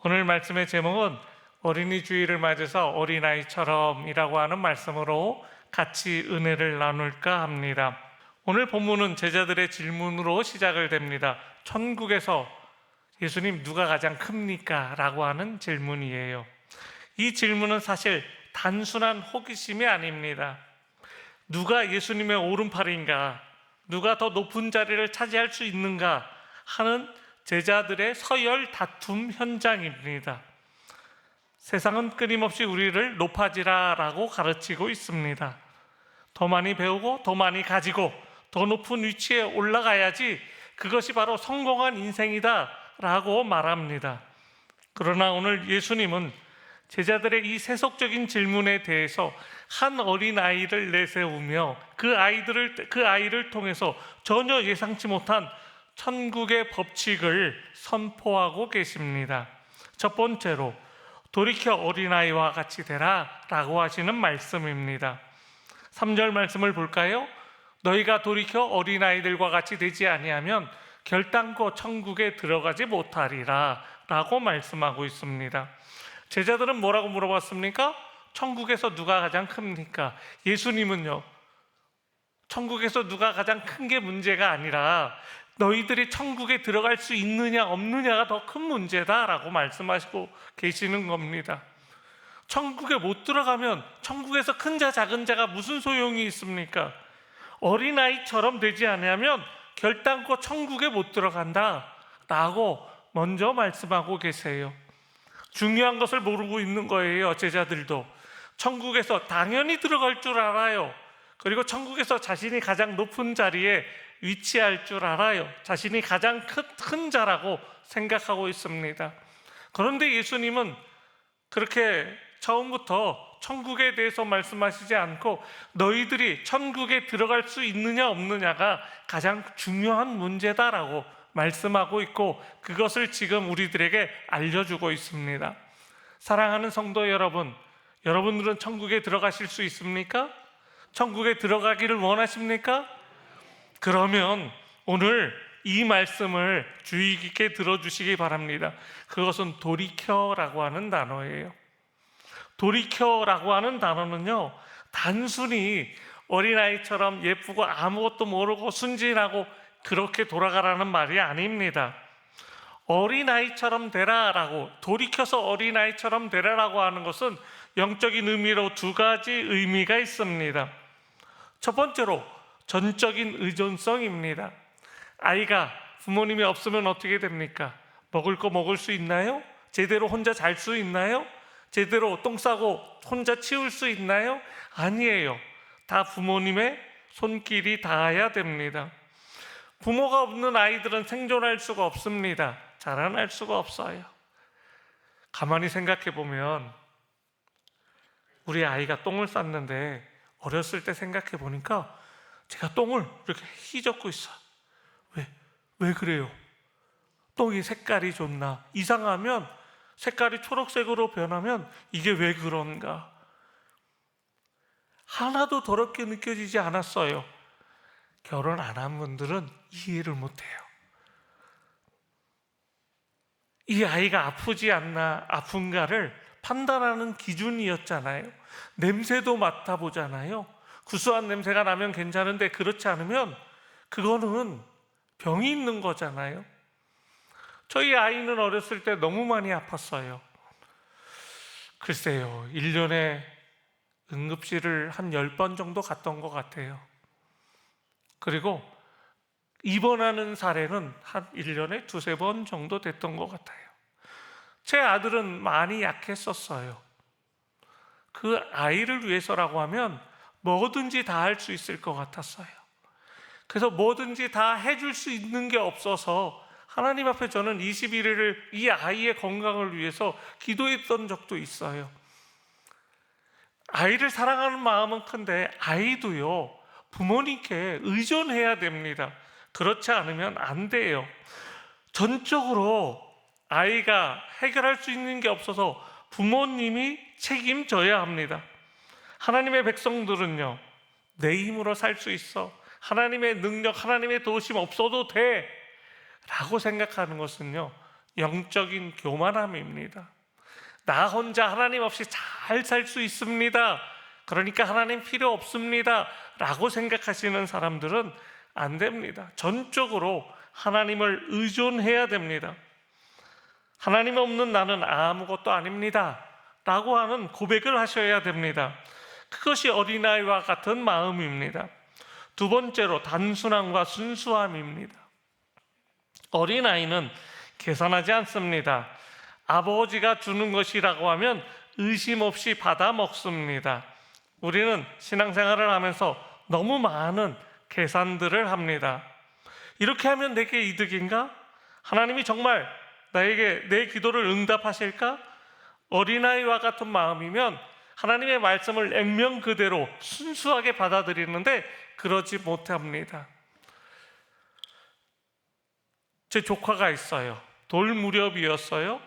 오늘 말씀의 제목은 어린이 주일을 맞아서 어린아이처럼이라고 하는 말씀으로 같이 은혜를 나눌까 합니다. 오늘 본문은 제자들의 질문으로 시작을 됩니다. 천국에서 예수님 누가 가장 큽니까? 라고 하는 질문이에요. 이 질문은 사실 단순한 호기심이 아닙니다. 누가 예수님의 오른팔인가? 누가 더 높은 자리를 차지할 수 있는가? 하는 제자들의 서열 다툼 현장입니다. 세상은 끊임없이 우리를 높아지라 라고 가르치고 있습니다. 더 많이 배우고 더 많이 가지고 더 높은 위치에 올라가야지 그것이 바로 성공한 인생이다 라고 말합니다. 그러나 오늘 예수님은 제자들의 이 세속적인 질문에 대해서 한 어린아이를 내세우며 그 아이를 통해서 전혀 예상치 못한 천국의 법칙을 선포하고 계십니다. 첫 번째로 돌이켜 어린아이와 같이 되라 라고 하시는 말씀입니다. 3절 말씀을 볼까요? 너희가 돌이켜 어린아이들과 같이 되지 아니하면 결단코 천국에 들어가지 못하리라 라고 말씀하고 있습니다. 제자들은 뭐라고 물어봤습니까? 천국에서 누가 가장 큽니까? 예수님은요, 천국에서 누가 가장 큰 게 문제가 아니라 너희들이 천국에 들어갈 수 있느냐 없느냐가 더 큰 문제다라고 말씀하시고 계시는 겁니다. 천국에 못 들어가면 천국에서 큰 자 작은 자가 무슨 소용이 있습니까? 어린아이처럼 되지 않으면 결단코 천국에 못 들어간다 라고 먼저 말씀하고 계세요. 중요한 것을 모르고 있는 거예요. 제자들도 천국에서 당연히 들어갈 줄 알아요. 그리고 천국에서 자신이 가장 높은 자리에 위치할 줄 알아요. 자신이 가장 큰 자라고 생각하고 있습니다. 그런데 예수님은 그렇게 처음부터 천국에 대해서 말씀하시지 않고 너희들이 천국에 들어갈 수 있느냐 없느냐가 가장 중요한 문제다라고 말씀하고 있고 그것을 지금 우리들에게 알려주고 있습니다. 사랑하는 성도 여러분, 여러분들은 천국에 들어가실 수 있습니까? 천국에 들어가기를 원하십니까? 그러면 오늘 이 말씀을 주의 깊게 들어주시기 바랍니다. 그것은 돌이켜라고 하는 단어예요. 돌이켜라고 하는 단어는요, 단순히 어린아이처럼 예쁘고 아무것도 모르고 순진하고 그렇게 돌아가라는 말이 아닙니다. 어린아이처럼 되라라고, 돌이켜서 어린아이처럼 되라라고 하는 것은 영적인 의미로 두 가지 의미가 있습니다. 첫 번째로 전적인 의존성입니다. 아이가 부모님이 없으면 어떻게 됩니까? 먹을 거 먹을 수 있나요? 제대로 혼자 잘 수 있나요? 제대로 똥 싸고 혼자 치울 수 있나요? 아니에요. 다 부모님의 손길이 닿아야 됩니다. 부모가 없는 아이들은 생존할 수가 없습니다. 자라날 수가 없어요. 가만히 생각해 보면 우리 아이가 똥을 쌌는데 어렸을 때 생각해 보니까 제가 똥을 이렇게 휘젓고 있어. 왜 그래요? 똥이 색깔이 좋나? 이상하면 색깔이 초록색으로 변하면 이게 왜 그런가? 하나도 더럽게 느껴지지 않았어요. 결혼 안 한 분들은 이해를 못해요. 이 아이가 아프지 않나 아픈가를 판단하는 기준이었잖아요. 냄새도 맡아보잖아요. 구수한 냄새가 나면 괜찮은데 그렇지 않으면 그거는 병이 있는 거잖아요. 저희 아이는 어렸을 때 너무 많이 아팠어요. 글쎄요, 1년에 응급실을 한 10번 정도 갔던 것 같아요. 그리고 입원하는 사례는 한 1년에 2-3번 정도 됐던 것 같아요. 제 아들은 많이 약했었어요. 그 아이를 위해서라고 하면 뭐든지 다 할 수 있을 것 같았어요. 그래서 뭐든지 다 해줄 수 있는 게 없어서 하나님 앞에 저는 21일을 이 아이의 건강을 위해서 기도했던 적도 있어요. 아이를 사랑하는 마음은 큰데 아이도요, 부모님께 의존해야 됩니다. 그렇지 않으면 안 돼요. 전적으로 아이가 해결할 수 있는 게 없어서 부모님이 책임져야 합니다. 하나님의 백성들은요, 내 힘으로 살 수 있어, 하나님의 능력, 하나님의 도우심 없어도 돼 라고 생각하는 것은요, 영적인 교만함입니다. 나 혼자 하나님 없이 잘 살 수 있습니다, 그러니까 하나님 필요 없습니다 라고 생각하시는 사람들은 안 됩니다. 전적으로 하나님을 의존해야 됩니다. 하나님 없는 나는 아무것도 아닙니다 라고 하는 고백을 하셔야 됩니다. 그것이 어린아이와 같은 마음입니다. 두 번째로 단순함과 순수함입니다. 어린아이는 계산하지 않습니다. 아버지가 주는 것이라고 하면 의심 없이 받아 먹습니다. 우리는 신앙생활을 하면서 너무 많은 계산들을 합니다. 이렇게 하면 내게 이득인가? 하나님이 정말 나에게 내 기도를 응답하실까? 어린아이와 같은 마음이면 하나님의 말씀을 액면 그대로 순수하게 받아들이는데 그러지 못합니다. 제 조카가 있어요. 돌 무렵이었어요.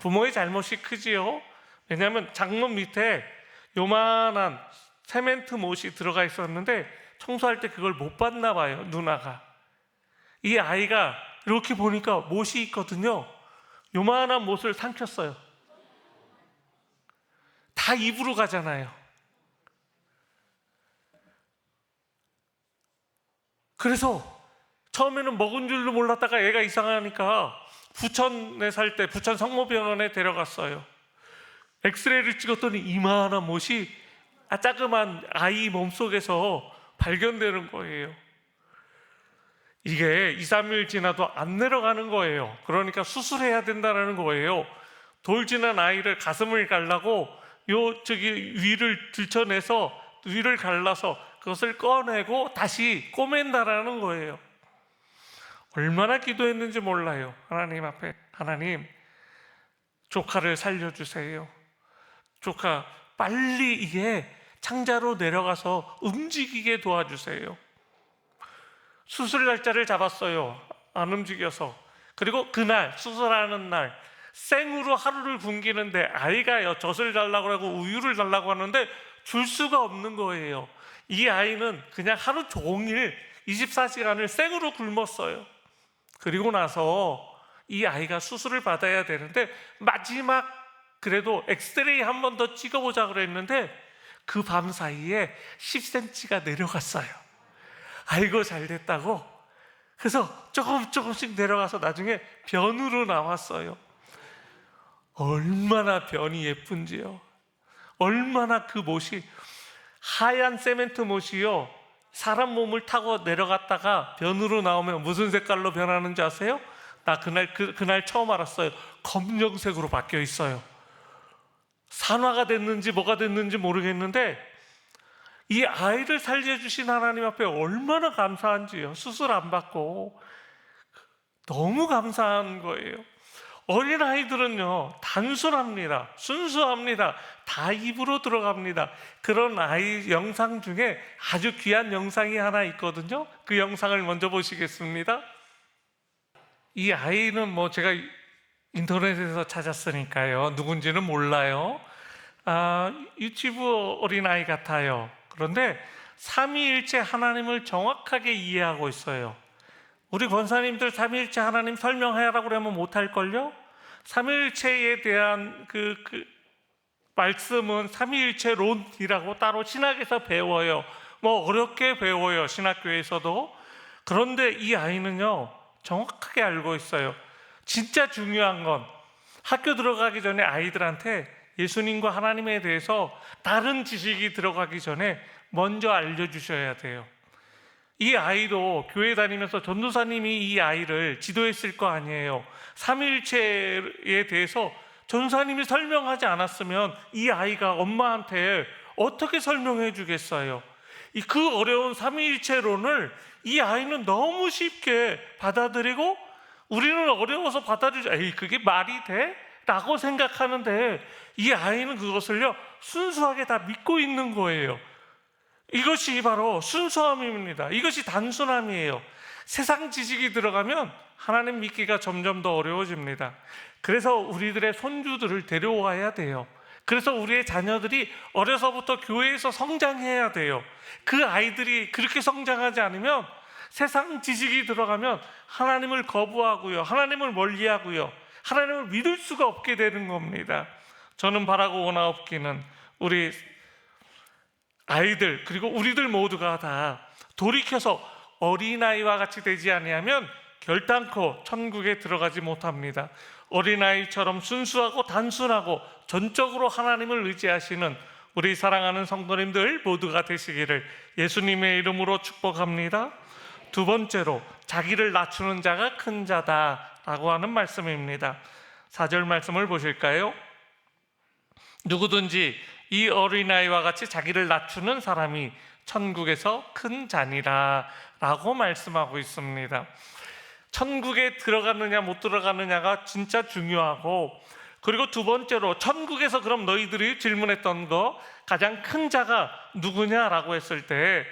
부모의 잘못이 크지요. 왜냐하면 장문 밑에 요만한 세멘트 못이 들어가 있었는데 청소할 때 그걸 못 봤나 봐요, 누나가. 이 아이가 이렇게 보니까 못이 있거든요. 요만한 못을 삼켰어요. 다 입으로 가잖아요. 그래서 처음에는 먹은 줄도 몰랐다가 애가 이상하니까 부천에 살 때 부천 성모병원에 데려갔어요. 엑스레이를 찍었더니 이만한 못이 자그만 아이 몸속에서 발견되는 거예요. 이게 2, 3일 지나도 안 내려가는 거예요. 그러니까 수술해야 된다는 거예요. 돌 지난 아이를 가슴을 갈라고 위를 들쳐내서 위를 갈라서 그것을 꺼내고 다시 꼬맨다라는 거예요. 얼마나 기도했는지 몰라요. 하나님 앞에, 하나님 조카를 살려주세요. 조카 빨리 이게 창자로 내려가서 움직이게 도와주세요. 수술 날짜를 잡았어요. 안 움직여서. 그리고 그날 수술하는 날 생으로 하루를 굶기는데 아이가요, 젖을 달라고 하고 우유를 달라고 하는데 줄 수가 없는 거예요. 이 아이는 그냥 하루 종일 24시간을 생으로 굶었어요. 그리고 나서 이 아이가 수술을 받아야 되는데 마지막 그래도 엑스레이 한 번 더 찍어보자 그랬는데 그 밤 사이에 10cm가 내려갔어요. 아이고 잘 됐다고. 그래서 조금씩 내려가서 나중에 변으로 나왔어요. 얼마나 변이 예쁜지요. 얼마나 그 못이, 하얀 세멘트 못이요, 사람 몸을 타고 내려갔다가 변으로 나오면 무슨 색깔로 변하는지 아세요? 나 그날 처음 알았어요. 검정색으로 바뀌어 있어요. 산화가 됐는지 뭐가 됐는지 모르겠는데 이 아이를 살려주신 하나님 앞에 얼마나 감사한지요. 수술 안 받고 너무 감사한 거예요. 어린아이들은요 단순합니다. 순수합니다. 다 입으로 들어갑니다. 그런 아이 영상 중에 아주 귀한 영상이 하나 있거든요. 그 영상을 먼저 보시겠습니다. 이 아이는 제가 인터넷에서 찾았으니까요 누군지는 몰라요. 유치부 어린아이 같아요. 그런데 삼위일체 하나님을 정확하게 이해하고 있어요. 우리 권사님들 삼위일체 하나님 설명하라고 그러면 못할걸요? 삼위일체에 대한 그 말씀은 삼위일체론이라고 따로 신학에서 배워요. 어렵게 배워요, 신학교에서도. 그런데 이 아이는요 정확하게 알고 있어요. 진짜 중요한 건 학교 들어가기 전에 아이들한테 예수님과 하나님에 대해서 다른 지식이 들어가기 전에 먼저 알려주셔야 돼요. 이 아이도 교회 다니면서 전도사님이 이 아이를 지도했을 거 아니에요. 삼위일체에 대해서 전도사님이 설명하지 않았으면 이 아이가 엄마한테 어떻게 설명해 주겠어요? 그 어려운 삼위일체론을 이 아이는 너무 쉽게 받아들이고 우리는 어려워서 받아들이죠. 에이 그게 말이 돼? 라고 생각하는데 이 아이는 그것을요 순수하게 다 믿고 있는 거예요. 이것이 바로 순수함입니다. 이것이 단순함이에요. 세상 지식이 들어가면 하나님 믿기가 점점 더 어려워집니다. 그래서 우리들의 손주들을 데려와야 돼요. 그래서 우리의 자녀들이 어려서부터 교회에서 성장해야 돼요. 그 아이들이 그렇게 성장하지 않으면 세상 지식이 들어가면 하나님을 거부하고요, 하나님을 멀리하고요, 하나님을 믿을 수가 없게 되는 겁니다. 저는 바라고 원하옵기는 우리 아이들 그리고 우리들 모두가 다 돌이켜서 어린아이와 같이 되지 아니하면 결단코 천국에 들어가지 못합니다. 어린아이처럼 순수하고 단순하고 전적으로 하나님을 의지하시는 우리 사랑하는 성도님들 모두가 되시기를 예수님의 이름으로 축복합니다. 두 번째로 자기를 낮추는 자가 큰 자다라고 하는 말씀입니다. 4절 말씀을 보실까요? 누구든지 이 어린아이와 같이 자기를 낮추는 사람이 천국에서 큰 자니라 라고 말씀하고 있습니다. 천국에 들어가느냐 못 들어가느냐가 진짜 중요하고, 그리고 두 번째로 천국에서 그럼 너희들이 질문했던 거 가장 큰 자가 누구냐라고 했을 때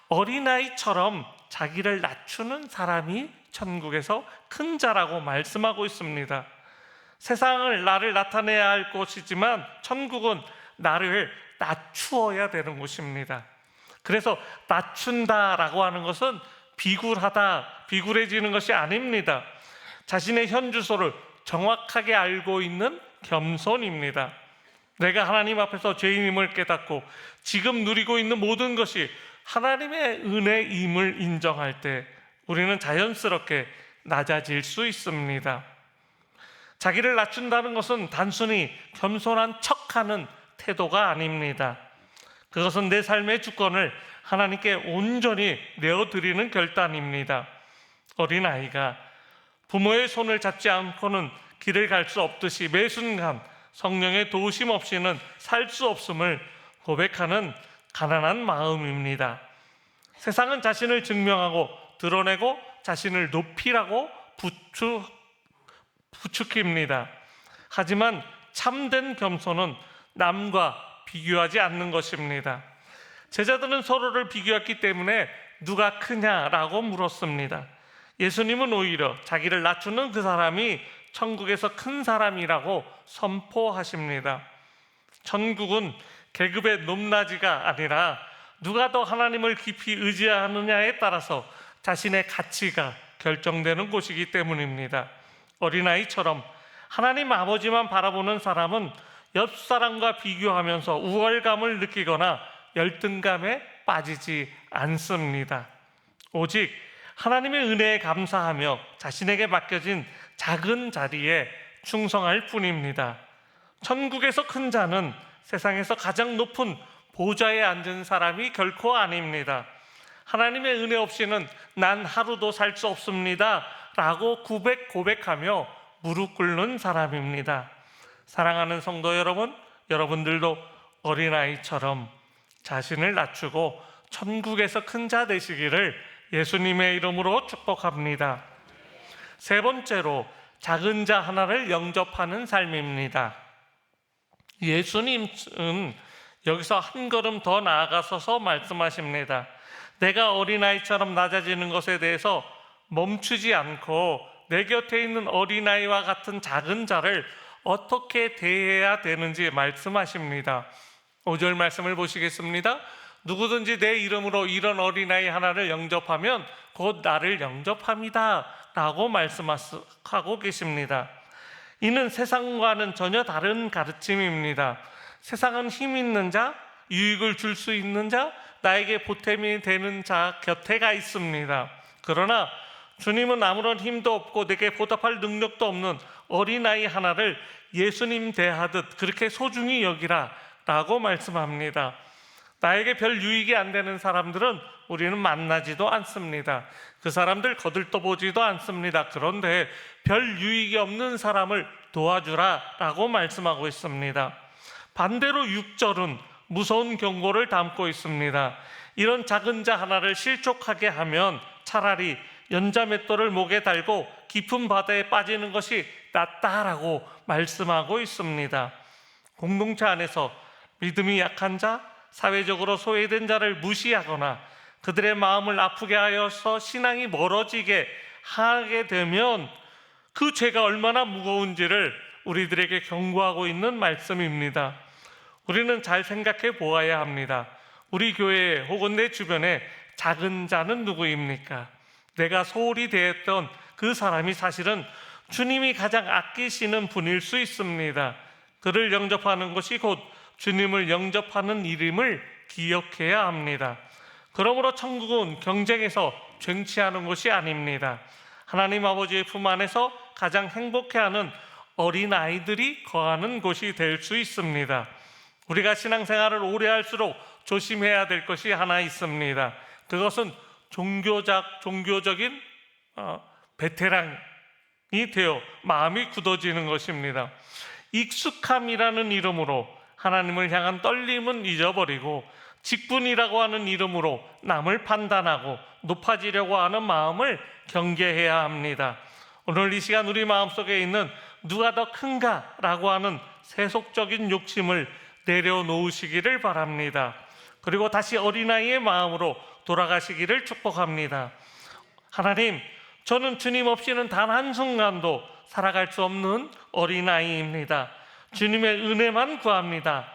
어린아이처럼 자기를 낮추는 사람이 천국에서 큰 자라고 말씀하고 있습니다. 세상을 나를 나타내야 할 곳이지만 천국은 나를 낮추어야 되는 곳입니다. 그래서 낮춘다라고 하는 것은 비굴해지는 것이 아닙니다. 자신의 현 주소를 정확하게 알고 있는 겸손입니다. 내가 하나님 앞에서 죄인임을 깨닫고 지금 누리고 있는 모든 것이 하나님의 은혜임을 인정할 때 우리는 자연스럽게 낮아질 수 있습니다. 자기를 낮춘다는 것은 단순히 겸손한 척하는 태도가 아닙니다. 그것은 내 삶의 주권을 하나님께 온전히 내어드리는 결단입니다. 어린아이가 부모의 손을 잡지 않고는 길을 갈 수 없듯이 매 순간 성령의 도우심 없이는 살 수 없음을 고백하는 가난한 마음입니다. 세상은 자신을 증명하고 드러내고 자신을 높이라고 부추깁니다. 하지만 참된 겸손은 남과 비교하지 않는 것입니다. 제자들은 서로를 비교했기 때문에 누가 크냐라고 물었습니다. 예수님은 오히려 자기를 낮추는 그 사람이 천국에서 큰 사람이라고 선포하십니다. 천국은 계급의 높낮이가 아니라 누가 더 하나님을 깊이 의지하느냐에 따라서 자신의 가치가 결정되는 곳이기 때문입니다. 어린아이처럼 하나님 아버지만 바라보는 사람은 옆 사람과 비교하면서 우월감을 느끼거나 열등감에 빠지지 않습니다. 오직 하나님의 은혜에 감사하며 자신에게 맡겨진 작은 자리에 충성할 뿐입니다. 천국에서 큰 자는 세상에서 가장 높은 보좌에 앉은 사람이 결코 아닙니다. 하나님의 은혜 없이는 난 하루도 살 수 없습니다 라고 고백하며 무릎 꿇는 사람입니다. 사랑하는 성도 여러분, 여러분들도 어린아이처럼 자신을 낮추고 천국에서 큰 자 되시기를 예수님의 이름으로 축복합니다. 세 번째로 작은 자 하나를 영접하는 삶입니다. 예수님은 여기서 한 걸음 더 나아가서서 말씀하십니다. 내가 어린아이처럼 낮아지는 것에 대해서 멈추지 않고 내 곁에 있는 어린아이와 같은 작은 자를 어떻게 대해야 되는지 말씀하십니다. 5절 말씀을 보시겠습니다. 누구든지 내 이름으로 이런 어린아이 하나를 영접하면 곧 나를 영접합니다 라고 말씀하고 계십니다. 이는 세상과는 전혀 다른 가르침입니다. 세상은 힘 있는 자, 유익을 줄 수 있는 자, 나에게 보탬이 되는 자 곁에 가 있습니다. 그러나 주님은 아무런 힘도 없고 내게 보답할 능력도 없는 어린아이 하나를 예수님 대하듯 그렇게 소중히 여기라 라고 말씀합니다. 나에게 별 유익이 안 되는 사람들은 우리는 만나지도 않습니다. 그 사람들 거들떠보지도 않습니다. 그런데 별 유익이 없는 사람을 도와주라 라고 말씀하고 있습니다. 반대로 6절은 무서운 경고를 담고 있습니다. 이런 작은 자 하나를 실족하게 하면 차라리 연자맷돌을 목에 달고 깊은 바다에 빠지는 것이 낫다라고 말씀하고 있습니다. 공동체 안에서 믿음이 약한 자, 사회적으로 소외된 자를 무시하거나 그들의 마음을 아프게 하여서 신앙이 멀어지게 하게 되면 그 죄가 얼마나 무거운지를 우리들에게 경고하고 있는 말씀입니다. 우리는 잘 생각해 보아야 합니다. 우리 교회 혹은 내 주변에 작은 자는 누구입니까? 내가 소홀히 대했던 그 사람이 사실은 주님이 가장 아끼시는 분일 수 있습니다. 그를 영접하는 것이 곧 주님을 영접하는 일임을 기억해야 합니다. 그러므로 천국은 경쟁에서 쟁취하는 것이 아닙니다. 하나님 아버지의 품 안에서 가장 행복해하는 어린아이들이 거하는 곳이 될 수 있습니다. 우리가 신앙생활을 오래 할수록 조심해야 될 것이 하나 있습니다. 그것은 종교적인 베테랑이 되어 마음이 굳어지는 것입니다. 익숙함이라는 이름으로 하나님을 향한 떨림은 잊어버리고 직분이라고 하는 이름으로 남을 판단하고 높아지려고 하는 마음을 경계해야 합니다. 오늘 이 시간 우리 마음속에 있는 누가 더 큰가 라고 하는 세속적인 욕심을 내려놓으시기를 바랍니다. 그리고 다시 어린아이의 마음으로 돌아가시기를 축복합니다. 하나님, 저는 주님 없이는 단 한순간도 살아갈 수 없는 어린아이입니다. 주님의 은혜만 구합니다.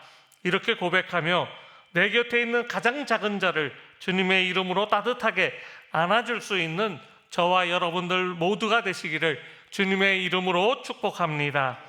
이렇게 고백하며 내 곁에 있는 가장 작은 자를 주님의 이름으로 따뜻하게 안아줄 수 있는 저와 여러분들 모두가 되시기를 주님의 이름으로 축복합니다.